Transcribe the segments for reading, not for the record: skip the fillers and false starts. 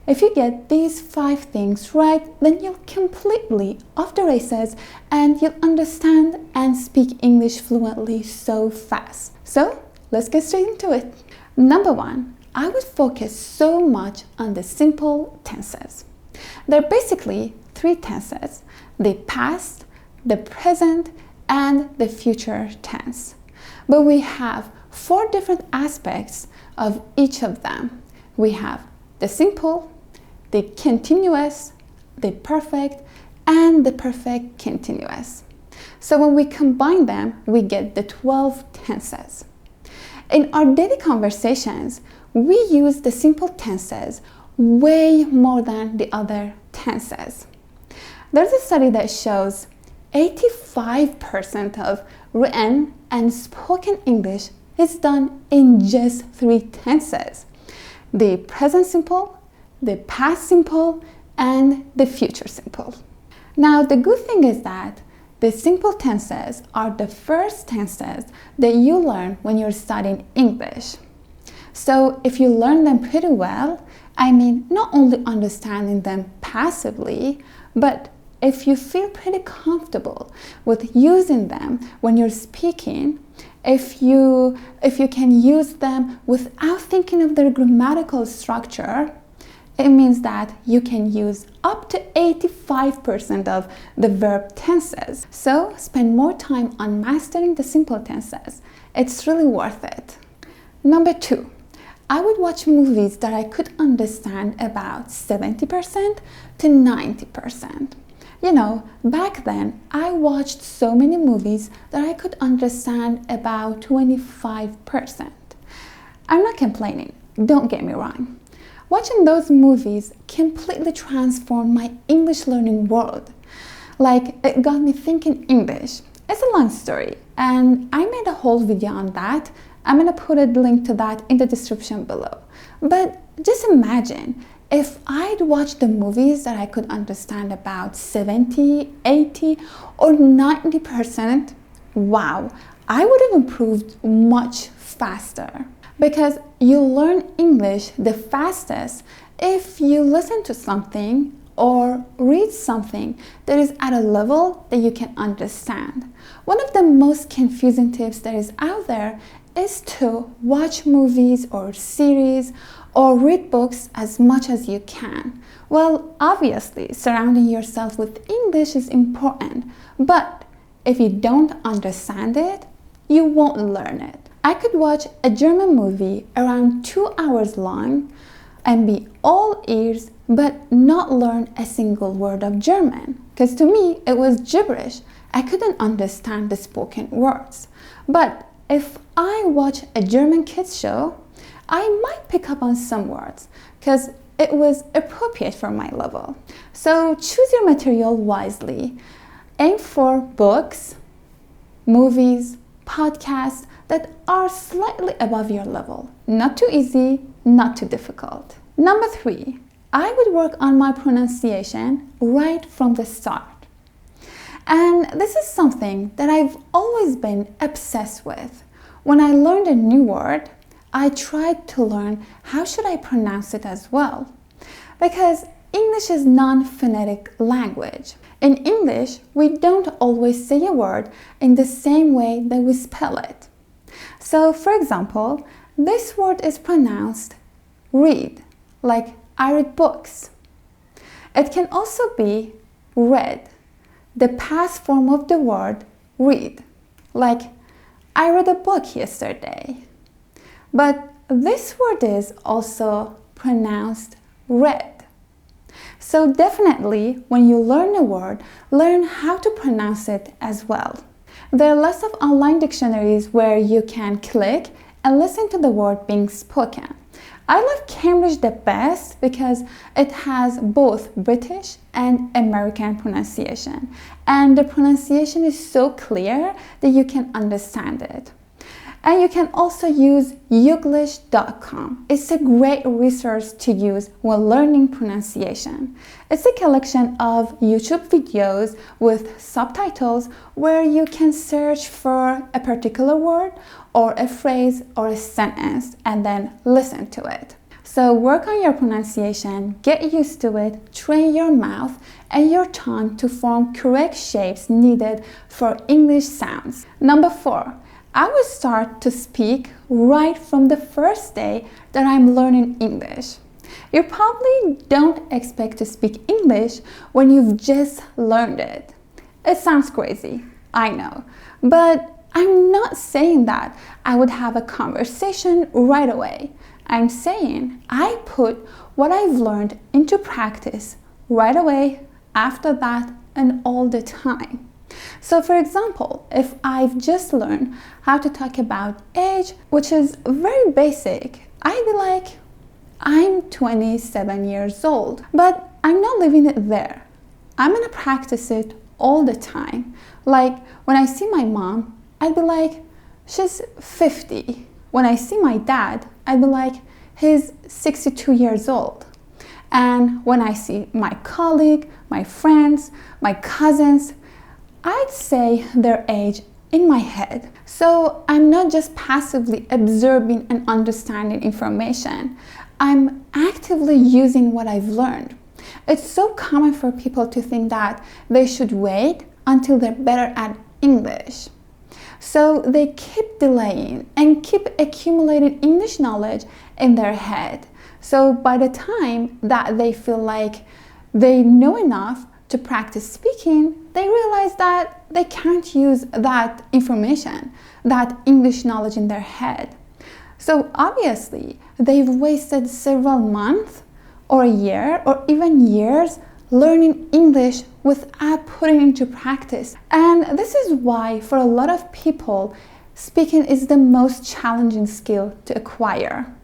If you get these 5 things right, then you'll completely off the races and you'll understand and speak English fluently so fast. So let's get straight into it. Number 1, I would focus so much on the simple tenses. There are basically 3 tenses: the past, the present, and the future tense. But we have 4 different aspects of each of them. We have the simple, the continuous, the perfect, and the perfect continuous. So when we combine them, we get the 12 tenses. In our daily conversations, we use the simple tenses way more than the other tenses. There's a study that shows 85% of written and spoken English is done in just 3 tenses: the present simple, the past simple, and the future simple. Now, the good thing is that the simple tenses are the first tenses that you learn when you're studying English. So if you learn them pretty well, not only understanding them passively, but if you feel pretty comfortable with using them when you're speaking, if you can use them without thinking of their grammatical structure, it means that you can use up to 85% of the verb tenses. So spend more time on mastering the simple tenses. It's really worth it. Number 2, I would watch movies that I could understand about 70% to 90%. Back then, I watched so many movies that I could understand about 25%. I'm not complaining, don't get me wrong. Watching those movies completely transformed my English learning world. It got me thinking English. It's a long story, and I made a whole video on that. I'm gonna put a link to that in the description below. But just imagine if I'd watched the movies that I could understand about 70, 80, or 90%, wow, I would have improved much faster. Because you learn English the fastest if you listen to something or read something that is at a level that you can understand. One of the most confusing tips that is out there is to watch movies or series or read books as much as you can. Well, obviously, surrounding yourself with English is important, but if you don't understand it, you won't learn it. I could watch a German movie around 2 hours long and be all ears but not learn a single word of German, because to me it was gibberish. I couldn't understand the spoken words. But if I watch a German kids show, I might pick up on some words because it was appropriate for my level. So choose your material wisely. Aim for books, movies, podcasts that are slightly above your level. Not too easy, not too difficult. Number 3, I would work on my pronunciation right from the start. And this is something that I've always been obsessed with. When I learned a new word, I tried to learn how should I pronounce it as well. Because English is non-phonetic language. In English, we don't always say a word in the same way that we spell it. So, for example, this word is pronounced read, like I read books. It can also be read, the past form of the word read, like I read a book yesterday. But this word is also pronounced read. So definitely, when you learn a word, learn how to pronounce it as well. There are lots of online dictionaries where you can click and listen to the word being spoken. I love Cambridge the best because it has both British and American pronunciation. And the pronunciation is so clear that you can understand it. And you can also use youglish.com. It's a great resource to use when learning pronunciation. It's a collection of YouTube videos with subtitles where you can search for a particular word or a phrase or a sentence and then listen to it. So work on your pronunciation, get used to it, train your mouth and your tongue to form correct shapes needed for English sounds. Number 4, I will start to speak right from the first day that I'm learning English. You probably don't expect to speak English when you've just learned it. It sounds crazy, I know, but I'm not saying that I would have a conversation right away. I'm saying I put what I've learned into practice right away, after that, and all the time. So for example, if I've just learned how to talk about age, which is very basic, I'd be like, I'm 27 years old, but I'm not leaving it there. I'm gonna practice it all the time. Like when I see my mom, I'd be like, she's 50. When I see my dad, I'd be like, he's 62 years old. And when I see my colleague, my friends, my cousins, I'd say their age in my head. So I'm not just passively absorbing and understanding information. I'm actively using what I've learned. It's so common for people to think that they should wait until they're better at English. So they keep delaying and keep accumulating English knowledge in their head. So by the time that they feel like they know enough to practice speaking, they realize that they can't use that information, that English knowledge in their head. So obviously, they've wasted several months or a year or even years learning English without putting into practice. And this is why for a lot of people, speaking is the most challenging skill to acquire.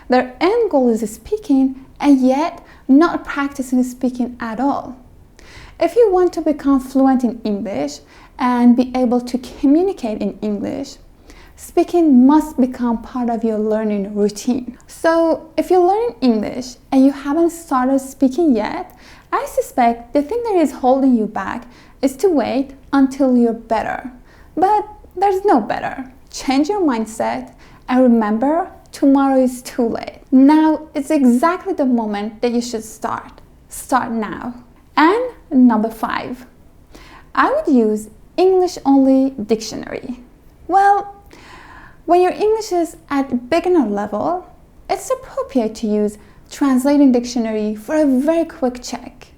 Their end goal is speaking and yet not practicing speaking at all. If you want to become fluent in English and be able to communicate in English, speaking must become part of your learning routine. So if you're learning English and you haven't started speaking yet, I suspect the thing that is holding you back is to wait until you're better. But there's no better. Change your mindset and remember, tomorrow is too late. Now it's exactly the moment that you should start. Start now. And number 5, I would use English-only dictionary. Well, when your English is at beginner level, it's appropriate to use translating dictionary for a very quick check.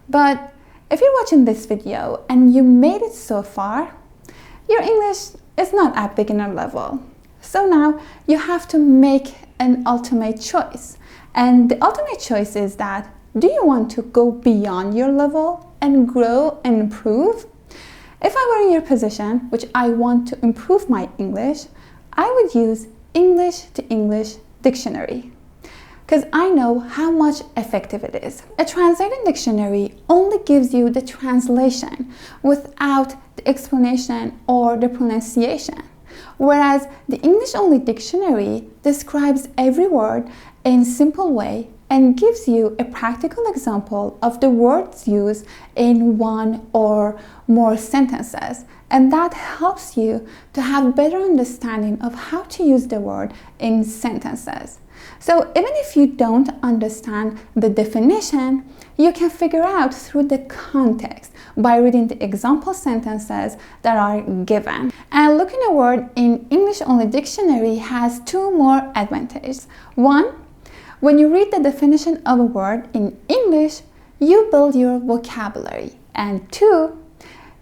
But if you're watching this video and you made it so far, your English is not at beginner level. So now you have to make an ultimate choice. And the ultimate choice is that, do you want to go beyond your level and grow and improve? If I were in your position, which I want to improve my English, I would use English to English dictionary, because I know how much effective it is. A translating dictionary only gives you the translation without the explanation or the pronunciation, whereas the English-only dictionary describes every word in a simple way and gives you a practical example of the words used in one or more sentences. And that helps you to have better understanding of how to use the word in sentences. So even if you don't understand the definition, you can figure out through the context by reading the example sentences that are given. And looking a word in English-only dictionary has 2 more advantages. 1, when you read the definition of a word in English, you build your vocabulary. And 2,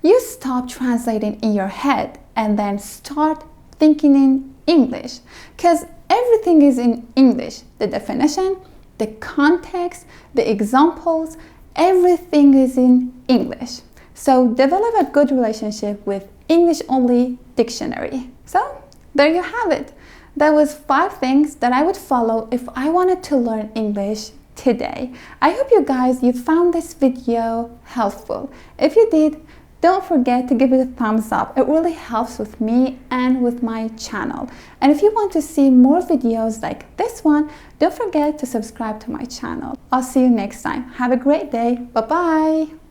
you stop translating in your head and then start thinking in English, because everything is in English. The definition, the context, the examples, everything is in English. So develop a good relationship with English-only dictionary. So there you have it. That was 5 things that I would follow if I wanted to learn English today. I hope you found this video helpful. If you did, don't forget to give it a thumbs up. It really helps with me and with my channel. And if you want to see more videos like this one, don't forget to subscribe to my channel. I'll see you next time. Have a great day. Bye-bye.